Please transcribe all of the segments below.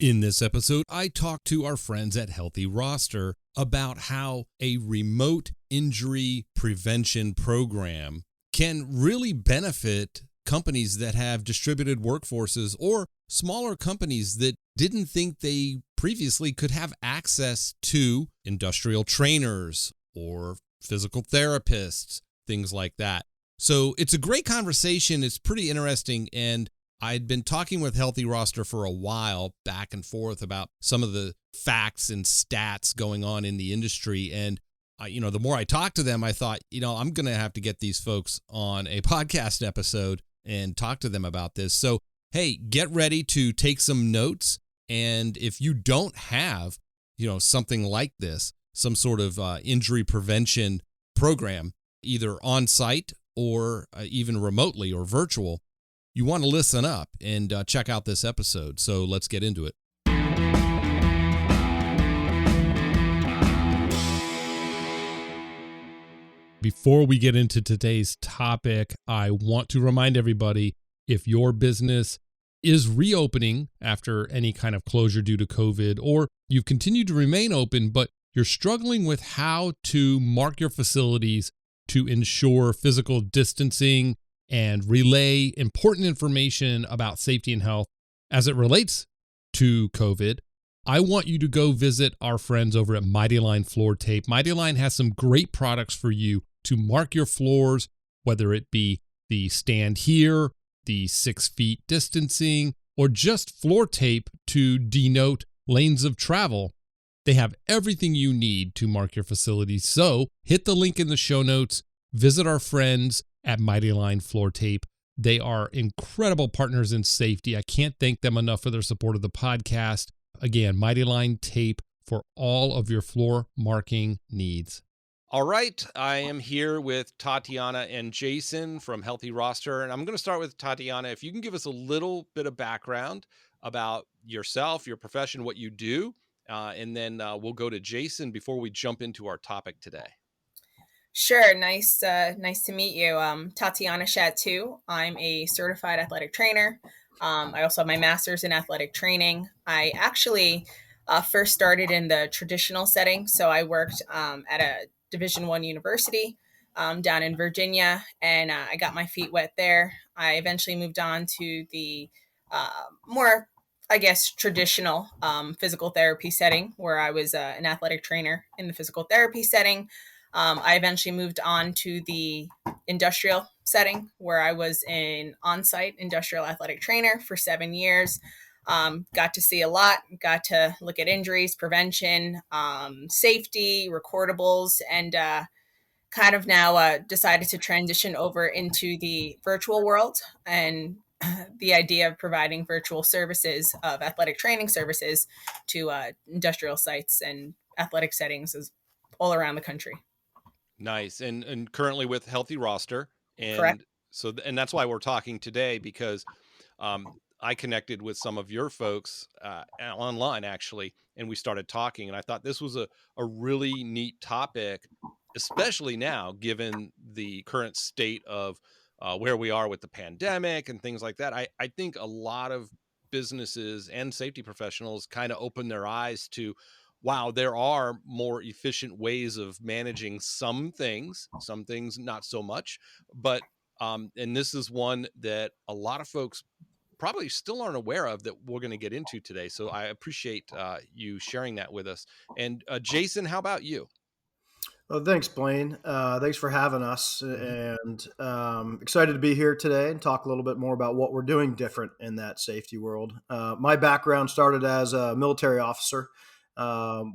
In this episode, I talked to our friends at Healthy Roster about how a remote injury prevention program can really benefit companies that have distributed workforces or smaller companies that didn't think they previously could have access to industrial trainers or physical therapists, things like that. So it's a great conversation. It's pretty interesting. And I'd been talking with Healthy Roster for a while, back and forth about some of the facts and stats going on in the industry. And, the more I talked to them, I thought, I'm going to have to get these folks on a podcast episode and talk to them about this. So, hey, get ready to take some notes. And if you don't have, something like this, some sort of injury prevention program, either on site or even remotely or virtual, you want to listen up and check out this episode. So let's get into it. Before we get into today's topic, I want to remind everybody, if your business is reopening after any kind of closure due to COVID, or you've continued to remain open, but you're struggling with how to mark your facilities to ensure physical distancing and relay important information about safety and health as it relates to COVID, I want you to go visit our friends over at MightyLine Floor Tape. MightyLine has some great products for you to mark your floors, whether it be the stand here, the 6 feet distancing, or just floor tape to denote lanes of travel. They have everything you need to mark your facilities. So hit the link in the show notes, visit our friends at MightyLine Floor Tape. They are incredible partners in safety. I can't thank them enough for their support of the podcast. Again, MightyLine Tape for all of your floor marking needs. All right, I am here with Tatiana and Jason from Healthy Roster, and I'm going to start with Tatiana. If you can give us a little bit of background about yourself, your profession, what you do, and then we'll go to Jason before we jump into our topic today. Sure. Nice to meet you. Tatiana Chattoo. I'm a certified athletic trainer. I also have my master's in athletic training. I actually first started in the traditional setting. So I worked at a Division I university down in Virginia, and I got my feet wet there. I eventually moved on to the more, traditional physical therapy setting, where I was an athletic trainer in the physical therapy setting. I eventually moved on to the industrial setting, where I was an on-site industrial athletic trainer for 7 years. Got to see a lot, got to look at injuries, prevention, safety, recordables, and kind of now decided to transition over into the virtual world. And the idea of providing virtual services of athletic training services to industrial sites and athletic settings is all around the country. Nice. And currently with Healthy Roster. And Correct. so, and that's why we're talking today, because I connected with some of your folks online, actually, and we started talking. And I thought this was a really neat topic, especially now, given the current state of where we are with the pandemic and things like that. I think a lot of businesses and safety professionals kind of open their eyes to, wow, there are more efficient ways of managing some things not so much. But and this is one that a lot of folks probably still aren't aware of, that we're going to get into today. So I appreciate you sharing that with us. And Jason, how about you? Well, thanks, Blaine. Thanks for having us, and excited to be here today and talk a little bit more about what we're doing different in that safety world. My background started as a military officer,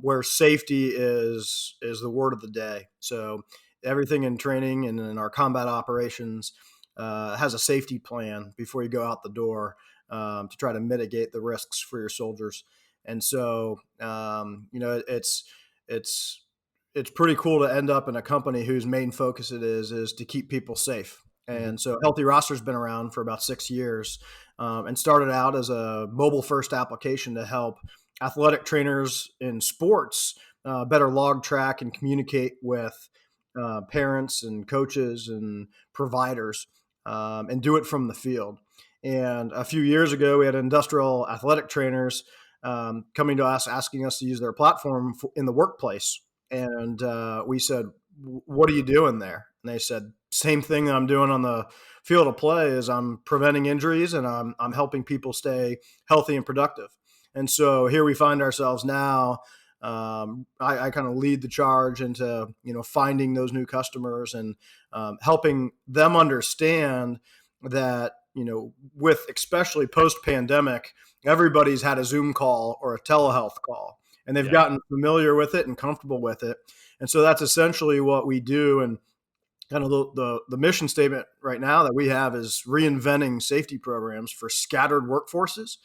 where safety is the word of the day. So everything in training and in our combat operations has a safety plan before you go out the door to try to mitigate the risks for your soldiers. And so, it's pretty cool to end up in a company whose main focus it is to keep people safe. And so Healthy Roster's been around for about 6 years, and started out as a mobile first application to help athletic trainers in sports better log track and communicate with parents and coaches and providers, and do it from the field. And a few years ago, we had industrial athletic trainers coming to us, asking us to use their platform in the workplace. And we said, what are you doing there? And they said, same thing that I'm doing on the field of play is I'm preventing injuries and I'm helping people stay healthy and productive. And so here we find ourselves now. I kind of lead the charge into, finding those new customers and helping them understand that, with especially post-pandemic, everybody's had a Zoom call or a telehealth call, and they've gotten familiar with it and comfortable with it. And so that's essentially what we do. And kind of the mission statement right now that we have is reinventing safety programs for scattered workforces,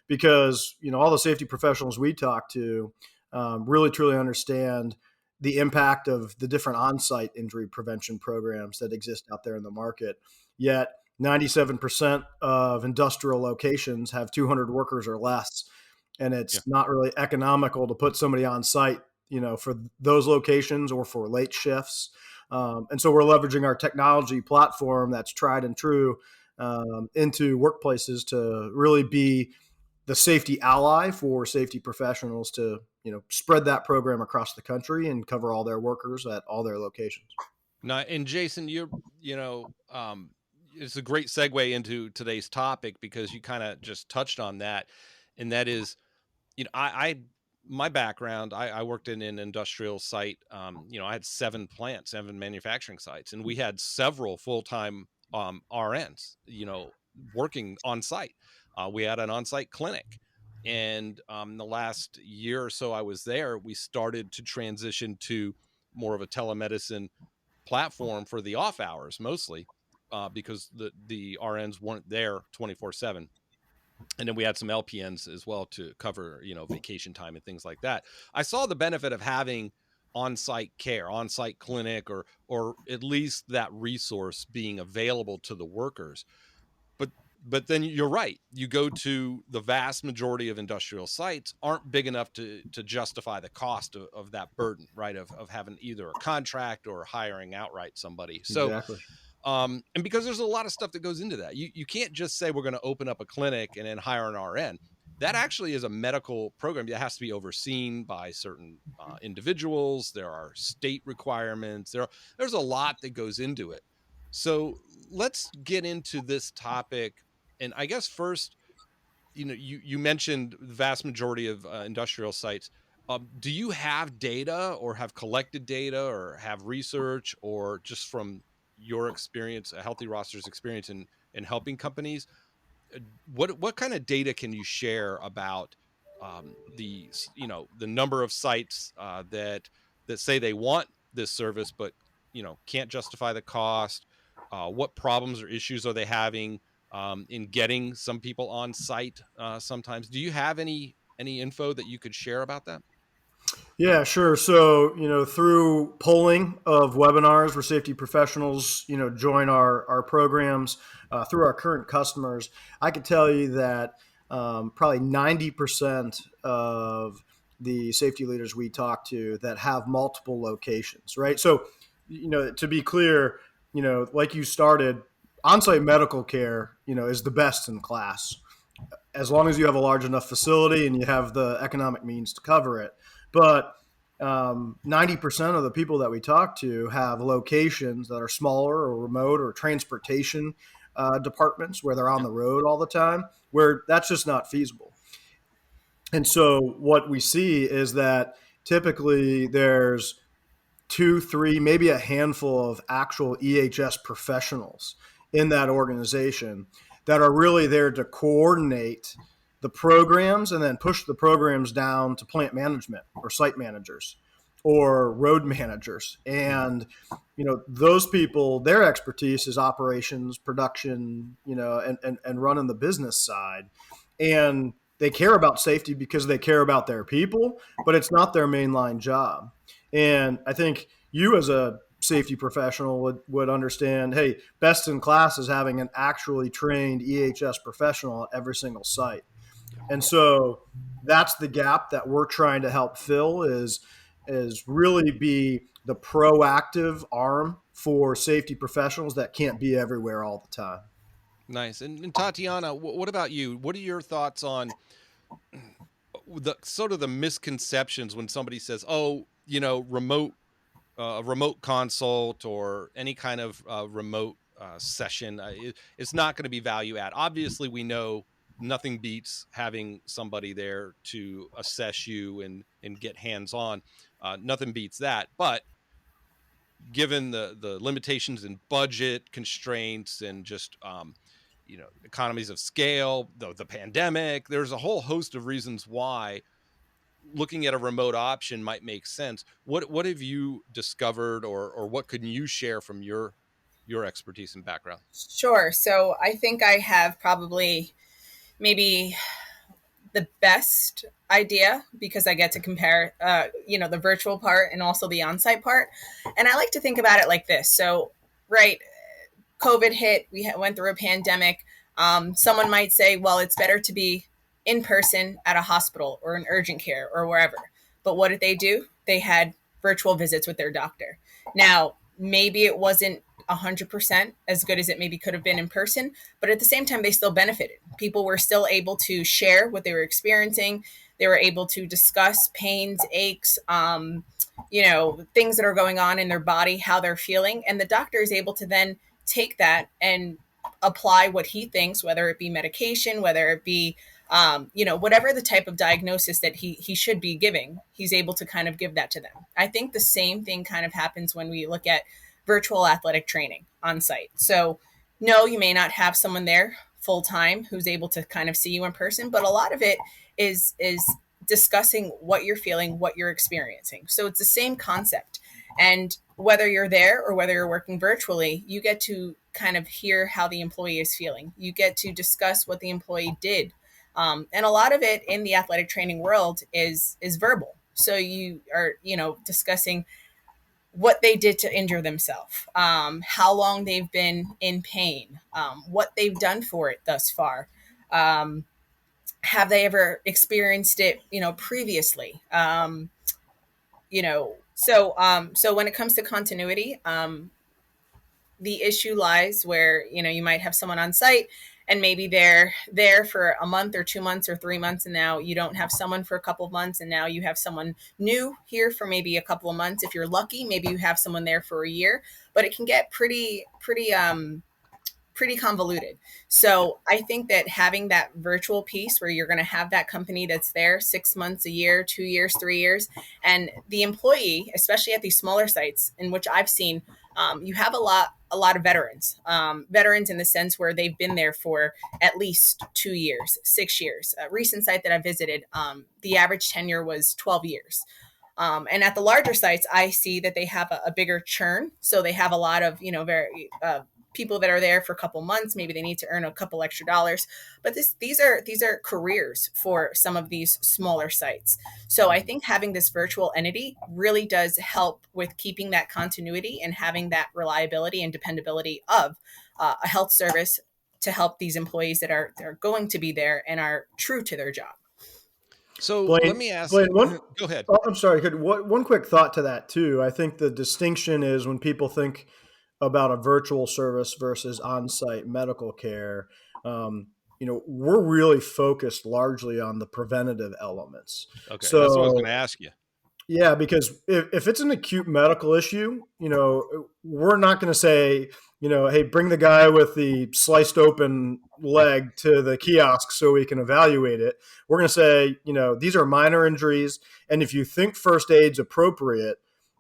because all the safety professionals we talk to really truly understand the impact of the different on-site injury prevention programs that exist out there in the market. Yet 97% of industrial locations have 200 workers or less, and it's not really economical to put somebody on site, for those locations or for late shifts. And so we're leveraging our technology platform that's tried and true into workplaces to really be the safety ally for safety professionals to, spread that program across the country and cover all their workers at all their locations. Now, and Jason, it's a great segue into today's topic, because you kind of just touched on that. And that is, my background, I worked in an industrial site. I had 7 manufacturing sites, and we had several full-time RNs, working on site. We had an on-site clinic. And the last year or so I was there, we started to transition to more of a telemedicine platform for the off hours, mostly because the RNs weren't there 24/7. And then we had some LPNs as well to cover, vacation time and things like that. I saw the benefit of having on-site care, on-site clinic, or at least that resource being available to the workers. But then you're right. You go to the vast majority of industrial sites aren't big enough to justify the cost of that burden, right? Of having either a contract or hiring outright somebody. So, Exactly. And because there's a lot of stuff that goes into that, you can't just say we're going to open up a clinic and then hire an RN. That actually is a medical program that has to be overseen by certain individuals. There are state requirements. There's a lot that goes into it. So let's get into this topic. And I guess first, you mentioned the vast majority of industrial sites. Do you have data, or have collected data, or have research, or just from your experience, a Healthy Roster's experience in helping companies? What kind of data can you share about the number of sites that say they want this service, but can't justify the cost? What problems or issues are they having in getting some people on site sometimes? Do you have any info that you could share about that? Yeah, sure. So, through polling of webinars where safety professionals, join our programs through our current customers, I could tell you that probably 90% of the safety leaders we talk to that have multiple locations, right? So, to be clear, like you started, on-site medical care, is the best in class, as long as you have a large enough facility and you have the economic means to cover it. But 90% of the people that we talk to have locations that are smaller or remote, or transportation departments where they're on the road all the time, where that's just not feasible. And so what we see is that typically there's 2, 3, maybe a handful of actual EHS professionals in that organization that are really there to coordinate the programs and then push the programs down to plant management or site managers or road managers. And, those people, their expertise is operations, production, and running the business side. And they care about safety because they care about their people, but it's not their mainline job. And I think you as a safety professional would understand, hey, best in class is having an actually trained EHS professional at every single site. And so that's the gap that we're trying to help fill, is really be the proactive arm for safety professionals that can't be everywhere all the time. Nice. And Tatiana, what about you? What are your thoughts on the sort of the misconceptions when somebody says, oh, remote consult or any kind of remote session, it's not going to be value add. Obviously, we know nothing beats having somebody there to assess you and get hands on. Nothing beats that. But given the limitations in budget constraints and just economies of scale, the pandemic, there's a whole host of reasons why looking at a remote option might make sense. What have you discovered, or what could you share from your expertise and background? Sure. So I think I have probably maybe the best idea because I get to compare, the virtual part and also the on-site part. And I like to think about it like this. So, right, COVID hit, we went through a pandemic. Someone might say, well, it's better to be in person at a hospital or an urgent care or wherever. But what did they do? They had virtual visits with their doctor. Now, maybe it wasn't 100% as good as it maybe could have been in person, but at the same time, they still benefited. People were still able to share what they were experiencing. They were able to discuss pains, aches, things that are going on in their body, how they're feeling. And the doctor is able to then take that and apply what he thinks, whether it be medication, whether it be, whatever the type of diagnosis that he should be giving, he's able to kind of give that to them. I think the same thing kind of happens when we look at virtual athletic training on site. So no, you may not have someone there full time who's able to kind of see you in person, but a lot of it is discussing what you're feeling, what you're experiencing. So it's the same concept. And whether you're there or whether you're working virtually, you get to kind of hear how the employee is feeling. You get to discuss what the employee did. And a lot of it in the athletic training world is verbal. So you are, discussing what they did to injure themselves, how long they've been in pain, what they've done for it thus far. Have they ever experienced it, previously? So when it comes to continuity, the issue lies where, you might have someone on site and maybe they're there for a month or 2 months or 3 months. And now you don't have someone for a couple of months. And now you have someone new here for maybe a couple of months. If you're lucky, maybe you have someone there for a year, but it can get pretty convoluted. So I think that having that virtual piece where you're going to have that company that's there 6 months, a year, 2 years, 3 years, and the employee, especially at these smaller sites in which I've seen, you have a lot of veterans in the sense where they've been there for at least 2 years, 6 years. A recent site that I visited, the average tenure was 12 years. And at the larger sites, I see that they have a bigger churn. So they have a lot of, very people that are there for a couple months. Maybe they need to earn a couple extra dollars, but these are careers for some of these smaller sites. So I think having this virtual entity really does help with keeping that continuity and having that reliability and dependability of a health service to help these employees that are going to be there and are true to their job. So Blaine, let me ask. Blaine, go ahead. Oh, I'm sorry. One quick thought to that too. I think the distinction is when people think about a virtual service versus on-site medical care, we're really focused largely on the preventative elements. Okay, so that's what I was going to ask you. Yeah, because if it's an acute medical issue, we're not going to say, hey, bring the guy with the sliced open leg to the kiosk so we can evaluate it. We're going to say, these are minor injuries. And if you think first aid's appropriate,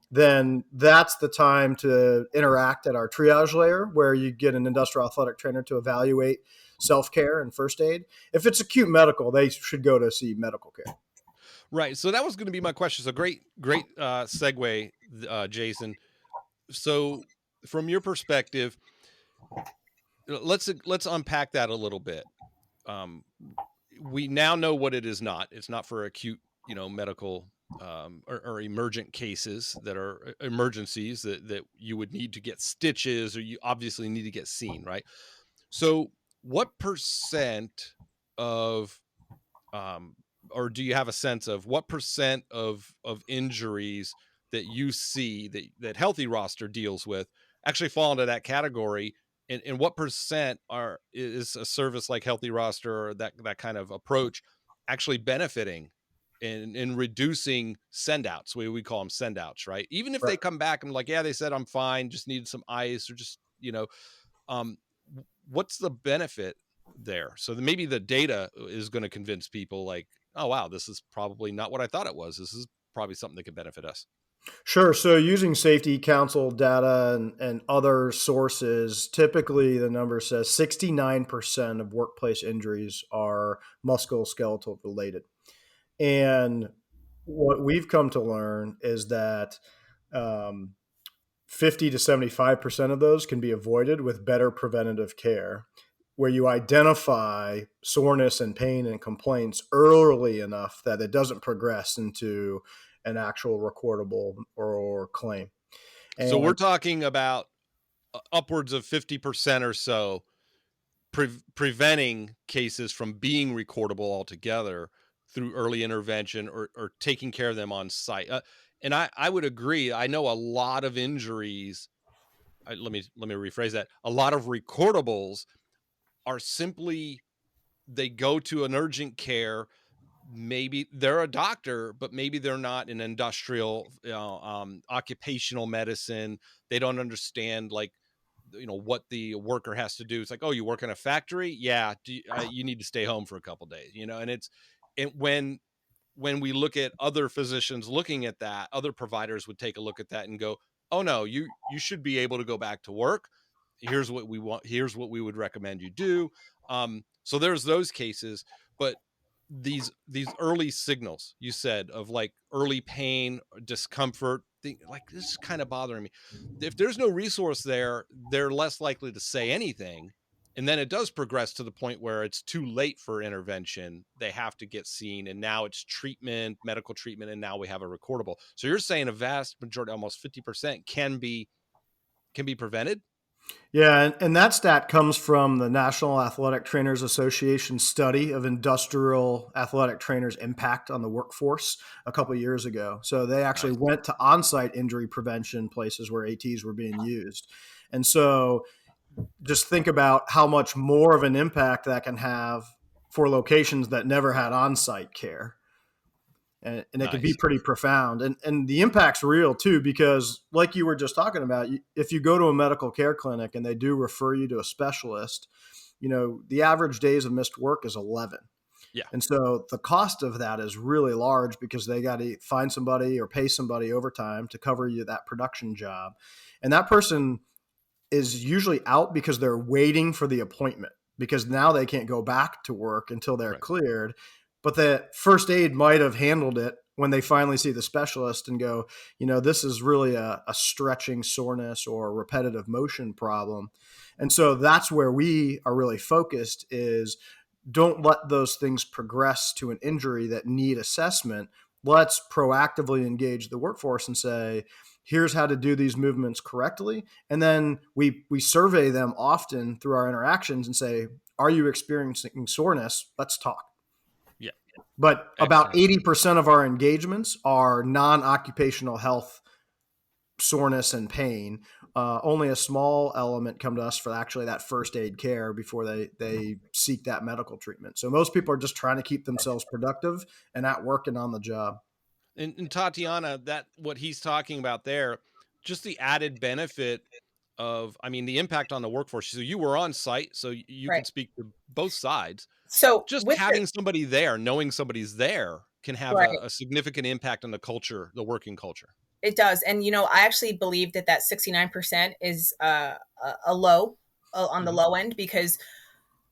then that's the time to interact at our triage layer where you get an industrial athletic trainer to evaluate self-care and first aid. If it's acute medical, they should go to see medical care. Right. So that was going to be my question. So great segue, Jason. So from your perspective, let's unpack that a little bit. We now know what it is not. It's not for acute, medical or emergent cases that are emergencies that you would need to get stitches or you obviously need to get seen, right? So what percent of or do you have a sense of what percent of injuries that you see that Healthy Roster deals with actually fall into that category? And what percent is a service like Healthy Roster or that kind of approach actually benefiting in reducing send outs. We call them send outs, right? Even if Right. they come back and like, yeah, they said I'm fine, just needed some ice or just, what's the benefit there? So maybe the data is going to convince people like, oh, wow, this is probably not what I thought it was. This is probably something that could benefit us. Sure. So using Safety Council data and other sources, typically the number says 69% of workplace injuries are musculoskeletal related. And what we've come to learn is that 50 to 75% of those can be avoided with better preventative care, where you identify soreness and pain and complaints early enough that it doesn't progress into an actual recordable or claim. So And we're talking about upwards of 50% or so preventing cases from being recordable altogether through early intervention or taking care of them on site. And I would agree. I know a lot of injuries. Let me rephrase that. A lot of recordables are simply, they go to an urgent care. Maybe they're a doctor, but maybe they're not in industrial, occupational medicine. They don't understand like, what the worker has to do. It's like, oh, you work in a factory, yeah, you need to stay home for a couple days, and when we look at other physicians looking at that, other providers would take a look at that and go, oh no, you should be able to go back to work. Here's what we want. Here's what we would recommend you do. So there's those cases, but these early signals you said of like early pain, discomfort, like this is kind of bothering me. If there's no resource there, they're less likely to say anything. And then it does progress to the point where it's too late for intervention. They have to get seen. And now it's treatment, medical treatment. And now we have a recordable. So you're saying a vast majority, almost 50% can be prevented? yeah, and that stat comes from the National Athletic Trainers Association study of industrial athletic trainers' impact on the workforce a couple of years ago. So they actually Nice. went to on-site injury prevention places where ATs were being used. And so just think about how much more of an impact that can have for locations that never had on-site care. And it can be Nice. pretty profound. And the impact's real too, because like you were just talking about, if you go to a medical care clinic and they do refer you to a specialist, the average days of missed work is 11. Yeah. And so the cost of that is really large because they got to find somebody or pay somebody overtime to cover you that production job. And that person is usually out because they're waiting for the appointment, because now they can't go back to work until they're Right. cleared. But the first aid might have handled it when they finally see the specialist and go, this is really a stretching soreness or a repetitive motion problem. And so that's where we are really focused, is don't let those things progress to an injury that need assessment. Let's proactively engage the workforce and say, here's how to do these movements correctly. And then we survey them often through our interactions and say, are you experiencing soreness? Let's talk. Yeah. But Excellent. about 80% of our engagements are non-occupational health soreness and pain. Only a small element come to us for actually that first aid care before they seek that medical treatment. So most people are just trying to keep themselves productive and at work and on the job. And Tatiana, that what he's talking about there, just the added benefit of, the impact on the workforce. So you were on site, so you Right. can speak to both sides. So Just with having somebody there, knowing somebody's there, can have right. a significant impact on the culture, the working culture. It does. And, I actually believe that 69% is a low on the low end, because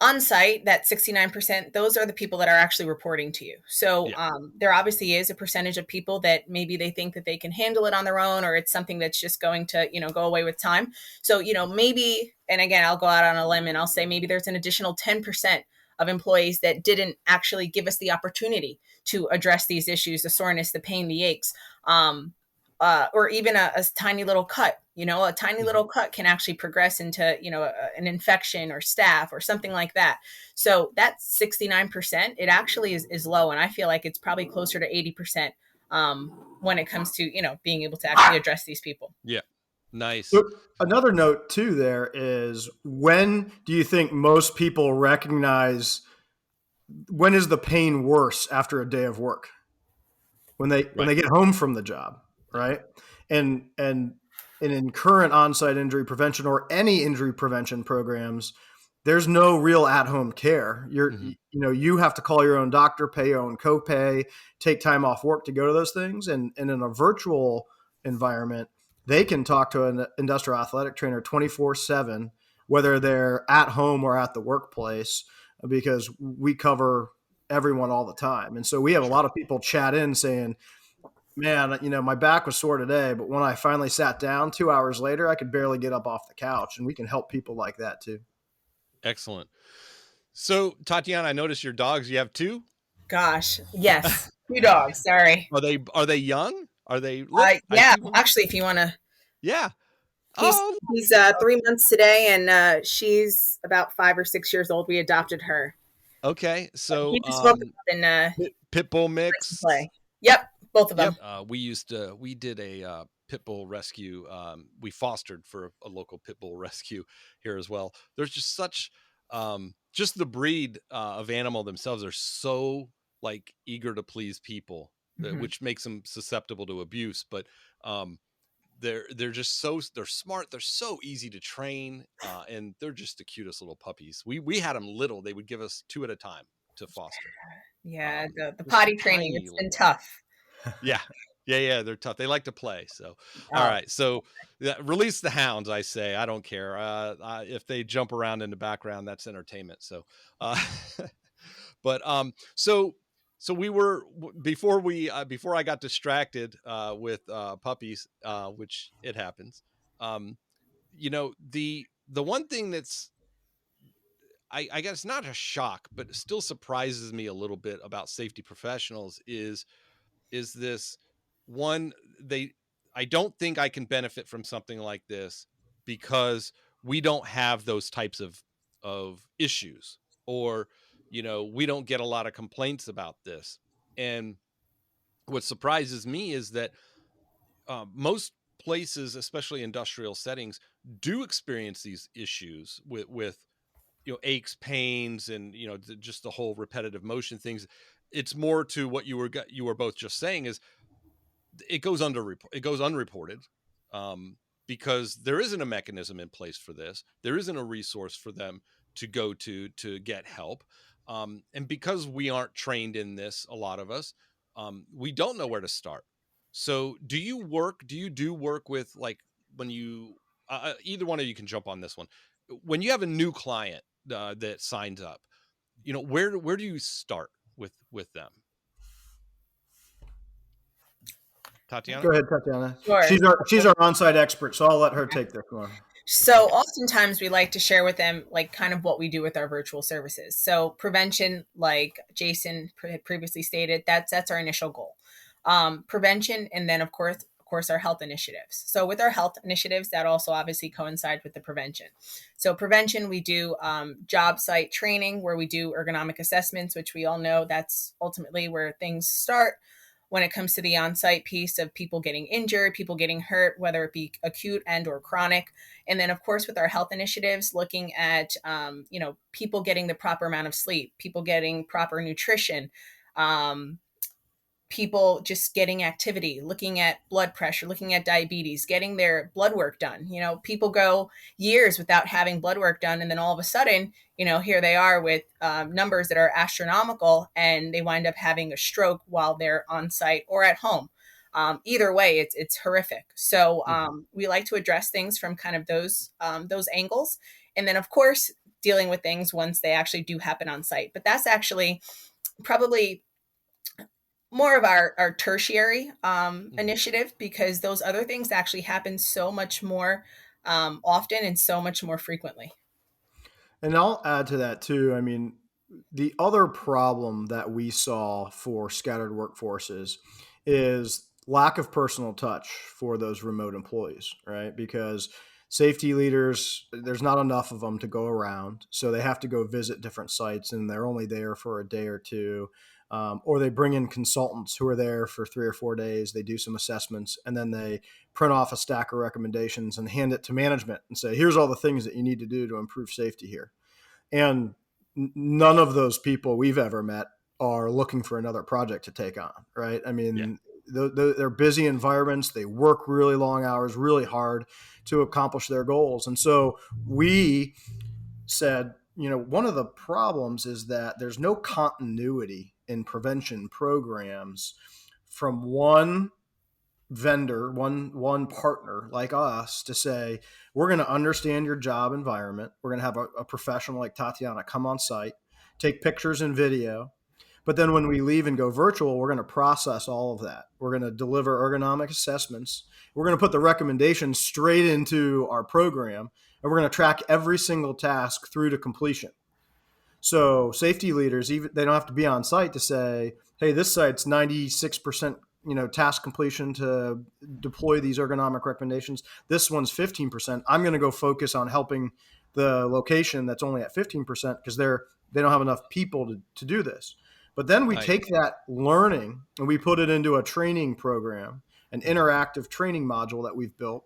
on site, that 69%, those are the people that are actually reporting to you. So there obviously is a percentage of people that maybe they think that they can handle it on their own, or it's something that's just going to, go away with time. So, maybe, and again, I'll go out on a limb and I'll say maybe there's an additional 10% of employees that didn't actually give us the opportunity to address these issues, the soreness, the pain, the aches. Or even a tiny little cut, a tiny little cut can actually progress into, an infection or staph or something like that. So that 69%, it actually is low. And I feel like it's probably closer to 80% when it comes to, being able to actually address these people. Yeah. Nice. So another note too there is, when do you think most people recognize, when is the pain worse after a day of work? when they get home from the job, right? And in current on-site injury prevention or any injury prevention programs, there's no real at-home care. You have to call your own doctor, pay your own copay, take time off work to go to those things. And in a virtual environment, they can talk to an industrial athletic trainer 24/7, whether they're at home or at the workplace, because we cover everyone all the time. And so we have a lot of people chat in saying, man, my back was sore today, but when I finally sat down 2 hours later, I could barely get up off the couch. And we can help people like that too. Excellent. So Tatiana, I noticed your dogs, you have 2? Gosh, yes. 2 dogs. Sorry. Are they young? Are they? Yeah, actually, if you want to. Yeah. He's 3 months today, and she's about 5 or 6 years old. We adopted her. Okay, so he just woke up and pit bull mix. Play. Yep, both of them. We did a pit bull rescue. We fostered for a local pit bull rescue here as well. There's just such just the breed of animal themselves are so like eager to please people, which makes them susceptible to abuse. But they're just they're smart. They're so easy to train, and they're just the cutest little puppies. We had them little. They would give us 2 at a time to foster. Yeah, the potty training, it's been tough. Yeah, they're tough. They like to play. So, all right. So release the hounds, I say. I don't care. If they jump around in the background, that's entertainment. So, but so we were before I got distracted with puppies, which it happens. The one thing that's I guess not a shock, but it still surprises me a little bit about safety professionals is this one. I don't think I can benefit from something like this because we don't have those types of issues, or we don't get a lot of complaints about this. And what surprises me is that most places, especially industrial settings, do experience these issues with aches, pains, and just the whole repetitive motion things. It's more to what you were both just saying, is it goes unreported, because there isn't a mechanism in place for this. There isn't a resource for them to go to get help. And because we aren't trained in this, a lot of us, we don't know where to start. So do you do work with, like, when you, either one of you can jump on this one, when you have a new client that signs up, where do you start with them? Tatiana? Go ahead, Tatiana. Sure. She's our on-site expert, so I'll let her take this one. So oftentimes we like to share with them, like, kind of what we do with our virtual services. So prevention, like Jason had previously stated, that's our initial goal. Prevention, and then of course our health initiatives. So with our health initiatives, that also obviously coincides with the prevention. So prevention, we do job site training, where we do ergonomic assessments, which we all know that's ultimately where things start when it comes to the on-site piece of people getting injured, people getting hurt, whether it be acute and or chronic. And then of course, with our health initiatives, looking at, people getting the proper amount of sleep, people getting proper nutrition, people just getting activity, looking at blood pressure, looking at diabetes, getting their blood work done. People go years without having blood work done. And then all of a sudden, here they are with numbers that are astronomical, and they wind up having a stroke while they're on site or at home. Either way, it's horrific. So we like to address things from kind of those angles. And then of course, dealing with things once they actually do happen on site. But that's actually probably more of our tertiary initiative, because those other things actually happen so much more often and so much more frequently. And I'll add to that too. I mean, the other problem that we saw for scattered workforces is lack of personal touch for those remote employees, right? Because safety leaders, there's not enough of them to go around. So they have to go visit different sites, and they're only there for a day or two. Or they bring in consultants who are there for 3 or 4 days. They do some assessments, and then they print off a stack of recommendations and hand it to management and say, here's all the things that you need to do to improve safety here. And none of those people we've ever met are looking for another project to take on, right? I mean, Yeah. they're busy environments. They work really long hours, really hard to accomplish their goals. And so we said, one of the problems is that there's no continuity in prevention programs from one vendor, one partner like us to say, we're going to understand your job environment. We're going to have a professional like Tatiana come on site, take pictures and video. But then when we leave and go virtual, we're going to process all of that. We're going to deliver ergonomic assessments. We're going to put the recommendations straight into our program, and we're going to track every single task through to completion. So safety leaders, even they don't have to be on site to say, hey, this site's 96%, task completion to deploy these ergonomic recommendations. This one's 15%. I'm going to go focus on helping the location that's only at 15% because they don't have enough people to do this. But then we take that learning and we put it into a training program, an interactive training module that we've built,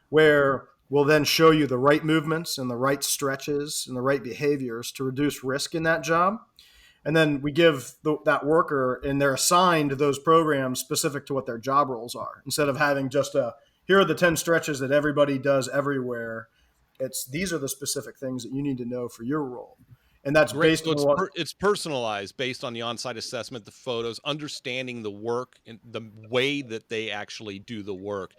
where we'll then show you the right movements and the right stretches and the right behaviors to reduce risk in that job. And then we give that worker, and they're assigned those programs specific to what their job roles are. Instead of having just here are the 10 stretches that everybody does everywhere. These are the specific things that you need to know for your role. And that's Great. based So on it's personalized based on the on-site assessment, the photos, understanding the work and the way that they actually do the work.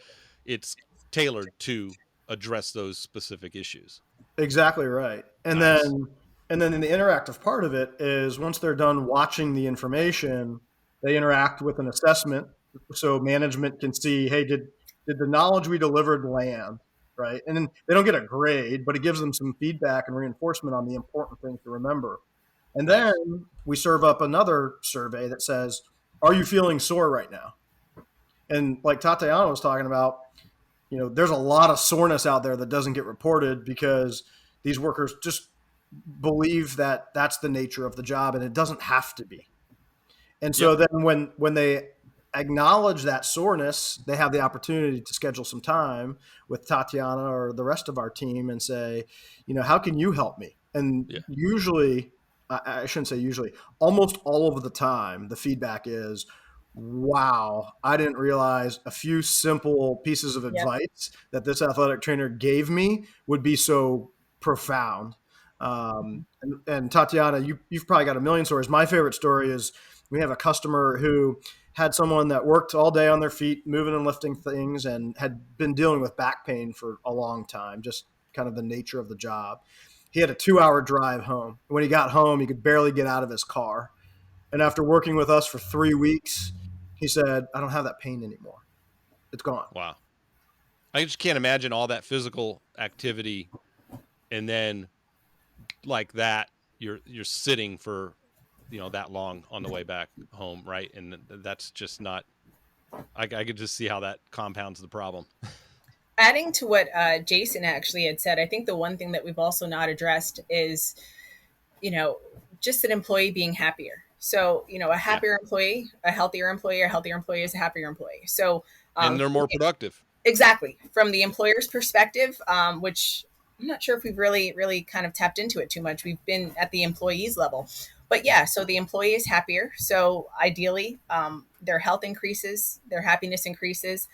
It's tailored to address those specific issues. Exactly right. And Nice. then in the interactive part of it is once they're done watching the information, they interact with an assessment so management can see, hey, did the knowledge we delivered land, right? And then they don't get a grade, but it gives them some feedback and reinforcement on the important things to remember. And Nice. then we serve up another survey that says, are you feeling sore right now? And like Tatiana was talking about, there's a lot of soreness out there that doesn't get reported because these workers just believe that that's the nature of the job and it doesn't have to be. And so then when they acknowledge that soreness, they have the opportunity to schedule some time with Tatiana or the rest of our team and say, how can you help me? And usually, I shouldn't say usually, almost all of the time, the feedback is, wow, I didn't realize a few simple pieces of advice that this athletic trainer gave me would be so profound. And Tatiana, you've probably got a million stories. My favorite story is we have a customer who had someone that worked all day on their feet, moving and lifting things, and had been dealing with back pain for a long time, just kind of the nature of the job. He had a 2-hour drive home. When he got home, he could barely get out of his car. And after working with us for 3 weeks, he said, I don't have that pain anymore. It's gone. Wow. I just can't imagine all that physical activity and then like that you're sitting for that long on the way back home, right? And that's just not, I could just see how that compounds the problem. Adding to what Jason actually had said, I think the one thing that we've also not addressed is, just an employee being happier. So, a happier employee, a healthier employee is a happier employee. So, and they're more productive. Exactly. From the employer's perspective, which I'm not sure if we've really kind of tapped into it too much. We've been at the employees level. But yeah, so the employee is happier. So ideally, their health increases, their happiness increases.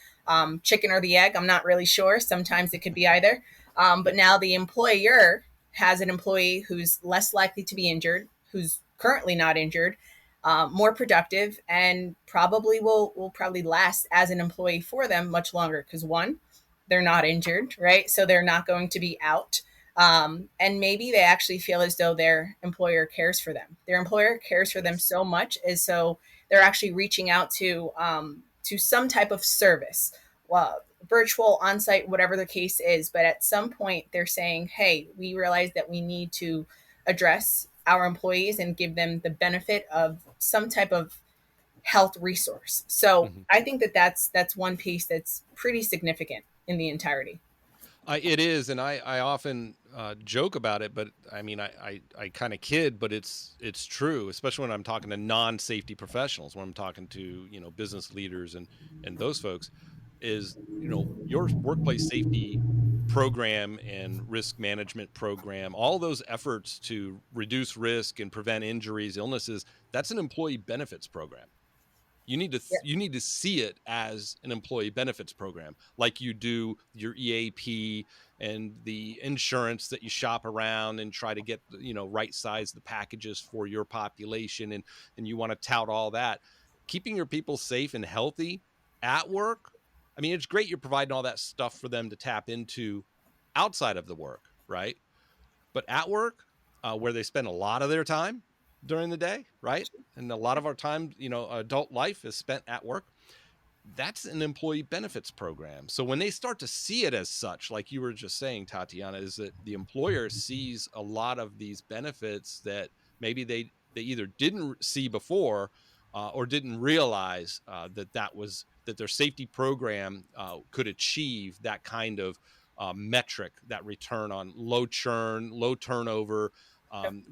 Chicken or the egg, I'm not really sure. Sometimes it could be either. But now the employer has an employee who's less likely to be injured, who's currently not injured, more productive, and probably will probably last as an employee for them much longer because one, they're not injured, right? So they're not going to be out. And maybe they actually feel as though their employer cares for them. Their employer cares for them so much as so they're actually reaching out to some type of service, virtual, on-site, whatever the case is. But at some point they're saying, hey, we realize that we need to address our employees and give them the benefit of some type of health resource. So I think that's one piece that's pretty significant in the entirety. It is, and I often joke about it, but I mean, I kind of kid, but it's true, especially when I'm talking to non-safety professionals, when I'm talking to business leaders and those folks. is, your workplace safety program and risk management program, all those efforts to reduce risk and prevent injuries, illnesses, that's an employee benefits program. You need to Yeah. you need to see it as an employee benefits program, like you do your EAP and the insurance that you shop around and try to get, right size the packages for your population, and you want to tout all that. Keeping your people safe and healthy at work. I mean, it's great you're providing all that stuff for them to tap into outside of the work, right? But at work, where they spend a lot of their time during the day, right? And a lot of our time, adult life is spent at work. That's an employee benefits program. So when they start to see it as such, like you were just saying, Tatiana, is that the employer sees a lot of these benefits that maybe they either didn't see before, or didn't realize that their safety program could achieve that kind of metric, that return on low churn, low turnover,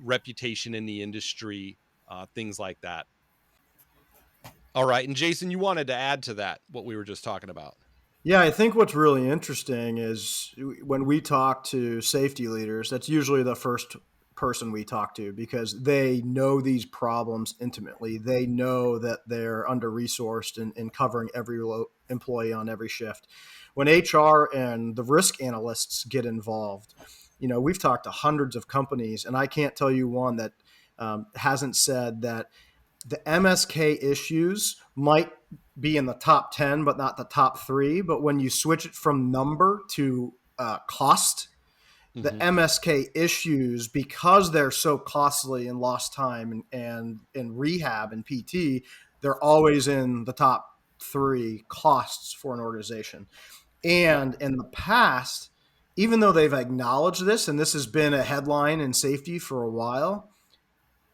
reputation in the industry, things like that. All right. And Jason, you wanted to add to that what we were just talking about. Yeah, I think what's really interesting is when we talk to safety leaders, that's usually the first person we talk to because they know these problems intimately. They know that they're under resourced in covering every employee on every shift. When HR and the risk analysts get involved, we've talked to hundreds of companies, and I can't tell you one that hasn't said that the MSK issues might be in the top 10, but not the top 3. But when you switch it from number to cost, the MSK issues, because they're so costly and lost time and rehab and PT, they're always in the top 3 costs for an organization. And in the past, even though they've acknowledged this, and this has been a headline in safety for a while,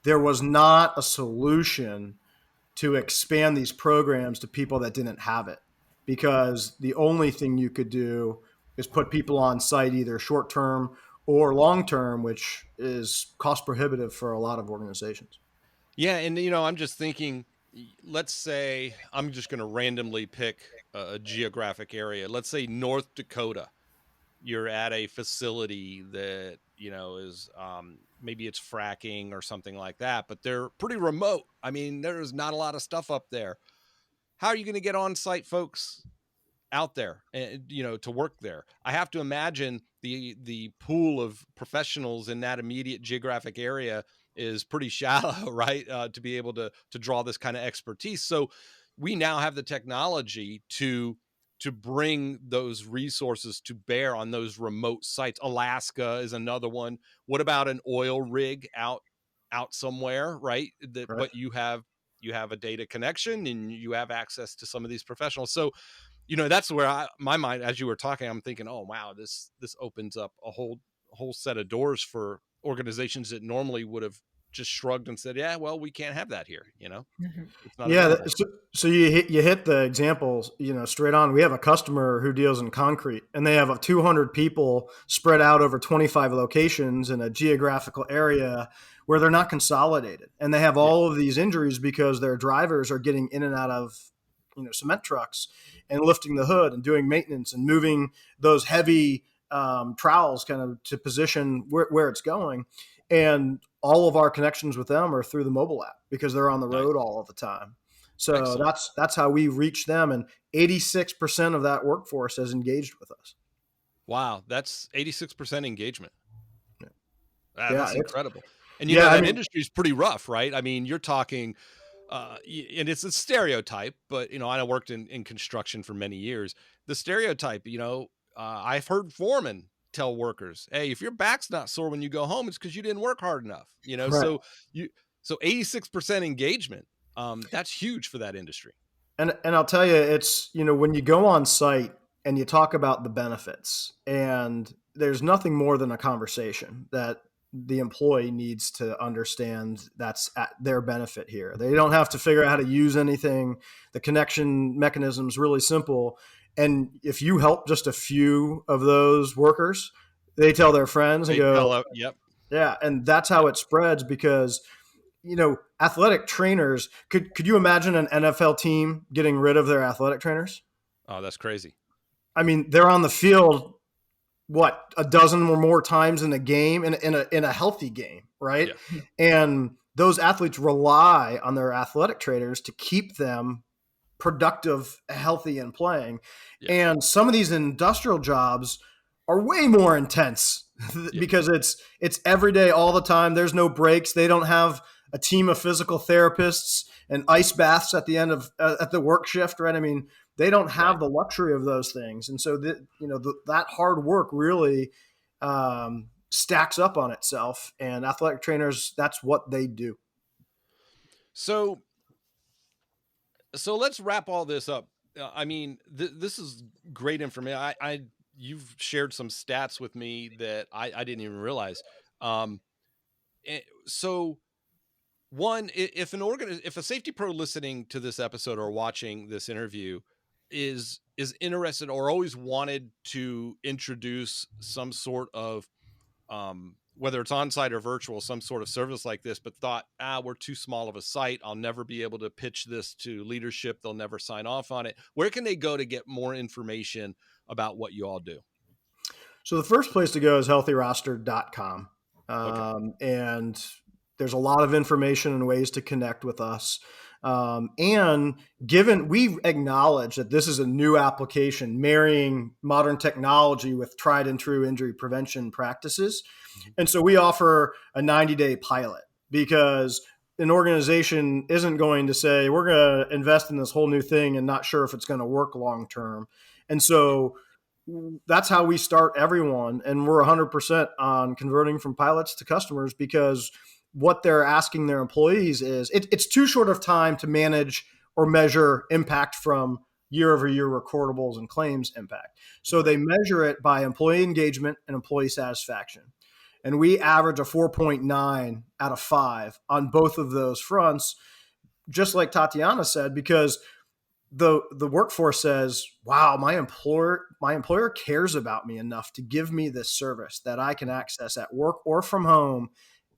there was not a solution to expand these programs to people that didn't have it, because the only thing you could do is put people on site either short term or long term, which is cost prohibitive for a lot of organizations. Yeah. And, I'm just thinking, let's say I'm just going to randomly pick a geographic area. Let's say North Dakota. You're at a facility that, is maybe it's fracking or something like that, but they're pretty remote. I mean, there's not a lot of stuff up there. How are you going to get on site folks out there and, to work there? I have to imagine the pool of professionals in that immediate geographic area is pretty shallow, right? To be able to draw this kind of expertise. So we now have the technology to bring those resources to bear on those remote sites. Alaska is another one. What about an oil rig out somewhere, right? Right. But you have a data connection and you have access to some of these professionals. So, that's where my mind, as you were talking, I'm thinking, oh wow, this opens up a whole set of doors for organizations that normally would have just shrugged and said, yeah, well, we can't have that here. It's not available. So you hit the examples, straight on. We have a customer who deals in concrete, and they have 200 people spread out over 25 locations in a geographical area where they're not consolidated, and they have all of these injuries because their drivers are getting in and out of cement trucks and lifting the hood and doing maintenance and moving those heavy trowels kind of to position where it's going. And all of our connections with them are through the mobile app because they're on the road all of the time. So Excellent. that's how we reach them. And 86% of that workforce has engaged with us. Wow. That's 86% engagement. Yeah, That's incredible. And industry is pretty rough, right? I mean, you're talking, and it's a stereotype, but I worked in construction for many years. The stereotype, I've heard foremen tell workers, hey, if your back's not sore when you go home, it's because you didn't work hard enough. Right. So 86% engagement, that's huge for that industry. And I'll tell you, it's, when you go on site and you talk about the benefits, and there's nothing more than a conversation that the employee needs to understand that's at their benefit here. They don't have to figure out how to use anything. The connection mechanism is really simple. And if you help just a few of those workers, they tell their friends and go, yep. Yeah. And that's how it spreads because, athletic trainers, could you imagine an NFL team getting rid of their athletic trainers? Oh, that's crazy. I mean, they're on the field, what, a dozen or more times in a game, in a healthy game, right? Yeah. And those athletes rely on their athletic trainers to keep them productive, healthy, and playing. Yeah. And some of these industrial jobs are way more intense because it's every day, all the time. There's no breaks. They don't have a team of physical therapists and ice baths at the end of at the work shift, right? I mean, they don't have the luxury of those things, and so that hard work really stacks up on itself. And athletic trainers, that's what they do. So let's wrap all this up. I mean, this is great information. You've shared some stats with me that I didn't even realize. So one, if if a safety pro listening to this episode or watching this interview is interested or always wanted to introduce some sort of whether it's on-site or virtual, some sort of service like this, but thought, we're too small of a site, I'll never be able to pitch this to leadership, they'll never sign off on it, where can they go to get more information about what you all do? So the first place to go is healthyroster.com. And there's a lot of information and ways to connect with us. And given we acknowledge that this is a new application, marrying modern technology with tried and true injury prevention practices. And so we offer a 90-day pilot, because an organization isn't going to say, we're going to invest in this whole new thing and not sure if it's going to work long term. And so that's how we start everyone. And we're 100% on converting from pilots to customers, because what they're asking their employees is it's too short of time to manage or measure impact from year-over-year recordables and claims impact. So they measure it by employee engagement and employee satisfaction. And we average a 4.9 out of 5 on both of those fronts, just like Tatiana said, because the workforce says, wow, my employer cares about me enough to give me this service that I can access at work or from home.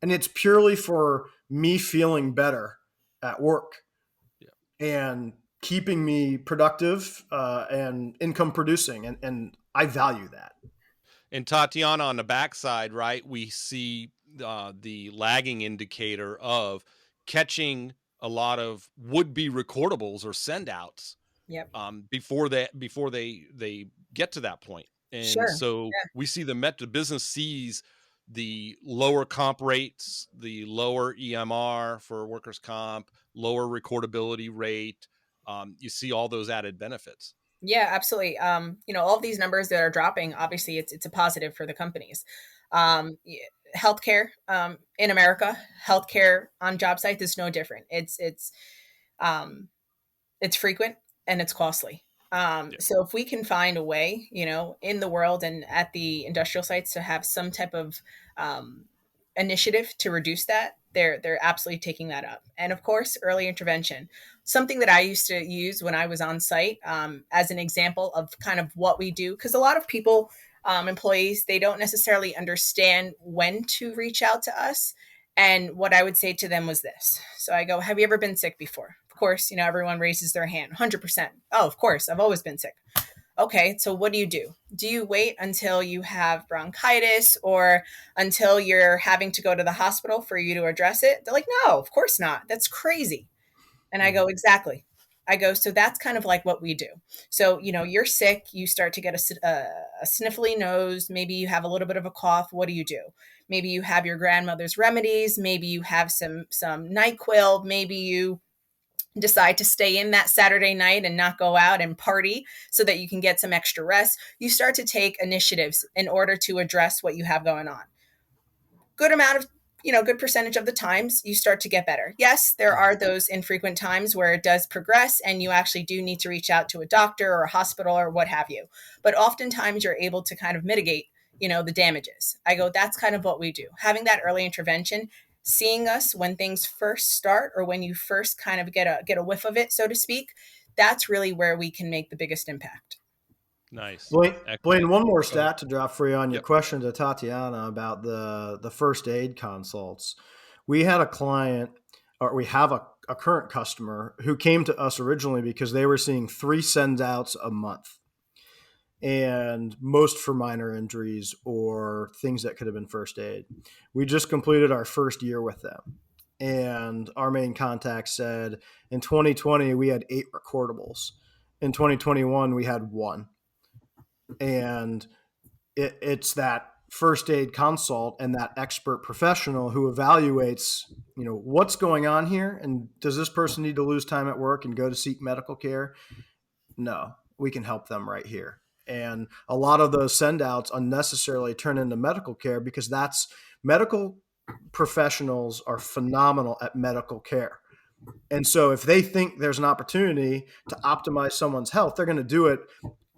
And it's purely for me feeling better at work and keeping me productive and income producing. And I value that. And Tatiana, on the backside, right, we see the lagging indicator of catching a lot of would-be recordables or send-outs before they get to that point. And so we see the business sees the lower comp rates, the lower EMR for workers' comp, lower recordability rate. You see all those added benefits. Yeah, absolutely. All of these numbers that are dropping, obviously it's a positive for the companies. Healthcare in America, healthcare on job sites is no different. It's frequent and it's costly. So if we can find a way, in the world and at the industrial sites to have some type of initiative to reduce that, they're absolutely taking that up. And of course, early intervention, something that I used to use when I was on site as an example of kind of what we do, because a lot of people, employees, they don't necessarily understand when to reach out to us. And what I would say to them was this. So I go, have you ever been sick before? Of course, everyone raises their hand, 100%. Oh, of course, I've always been sick. Okay, so what do? Do you wait until you have bronchitis or until you're having to go to the hospital for you to address it? They're like, no, of course not. That's crazy. And I go, exactly. I go, so that's kind of like what we do. So, you're sick, you start to get a sniffly nose, maybe you have a little bit of a cough. What do? Maybe you have your grandmother's remedies, maybe you have some NyQuil, maybe you decide to stay in that Saturday night and not go out and party so that you can get some extra rest. You start to take initiatives in order to address what you have going on. Good percentage of the times you start to get better. Yes, there are those infrequent times where it does progress and you actually do need to reach out to a doctor or a hospital or what have you. But oftentimes you're able to kind of mitigate, the damages. I go, that's kind of what we do. Having that early intervention, seeing us when things first start or when you first kind of get a whiff of it, so to speak, that's really where we can make the biggest impact. Nice. Blaine, one more stat to drop for you on your question to Tatiana about the first aid consults. We had a client, or we have a current customer who came to us originally because they were seeing 3 send outs a month, and most for minor injuries or things that could have been first aid. We just completed our first year with them. And our main contact said in 2020, we had 8 recordables. In 2021, we had 1. And it's that first aid consult and that expert professional who evaluates, what's going on here. And does this person need to lose time at work and go to seek medical care? No, we can help them right here. And a lot of those send outs unnecessarily turn into medical care because medical professionals are phenomenal at medical care. And so if they think there's an opportunity to optimize someone's health, they're going to do it.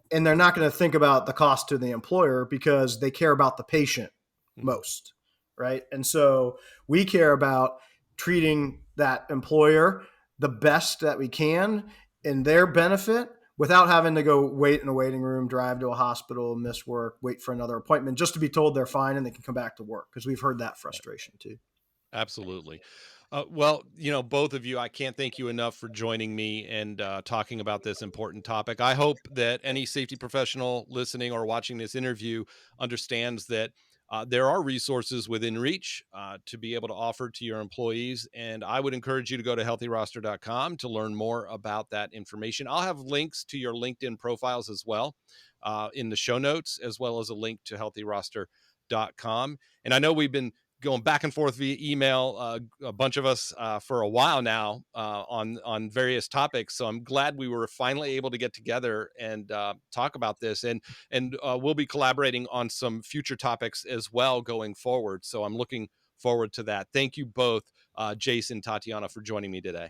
And they're not going to think about the cost to the employer because they care about the patient most, right? And so we care about treating that employer the best that we can in their benefit without having to go wait in a waiting room, drive to a hospital, miss work, wait for another appointment just to be told they're fine and they can come back to work, because we've heard that frustration too. Absolutely. Well, both of you, I can't thank you enough for joining me and talking about this important topic. I hope that any safety professional listening or watching this interview understands that there are resources within reach to be able to offer to your employees. And I would encourage you to go to healthyroster.com to learn more about that information. I'll have links to your LinkedIn profiles as well in the show notes, as well as a link to healthyroster.com. And I know we've been going back and forth via email, a bunch of us for a while now on various topics. So I'm glad we were finally able to get together and talk about this. And we'll be collaborating on some future topics as well going forward. So I'm looking forward to that. Thank you both, Jason, Tatiana, for joining me today.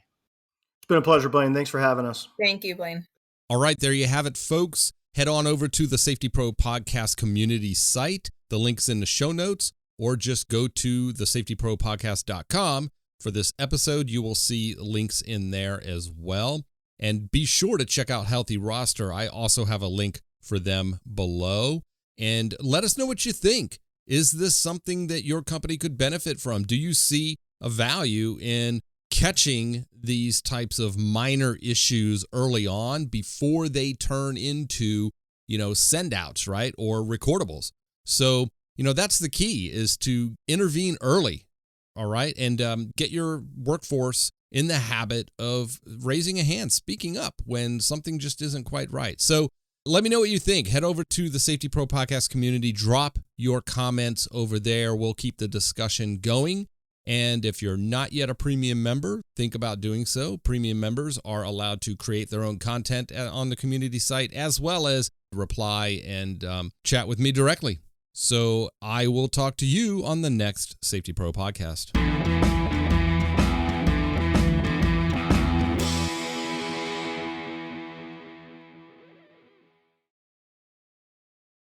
It's been a pleasure, Blaine. Thanks for having us. Thank you, Blaine. All right, there you have it, folks. Head on over to the Safety Pro Podcast community site. The link's in the show notes. Or just go to thesafetypropodcast.com. For this episode, you will see links in there as well. And be sure to check out Healthy Roster. I also have a link for them below. And let us know what you think. Is this something that your company could benefit from? Do you see a value in catching these types of minor issues early on before they turn into, send outs, right? Or recordables. So, that's the key, is to intervene early, all right? And get your workforce in the habit of raising a hand, speaking up when something just isn't quite right. So let me know what you think. Head over to the Safety Pro Podcast community. Drop your comments over there. We'll keep the discussion going. And if you're not yet a premium member, think about doing so. Premium members are allowed to create their own content on the community site, as well as reply and chat with me directly. So I will talk to you on the next Safety Pro Podcast.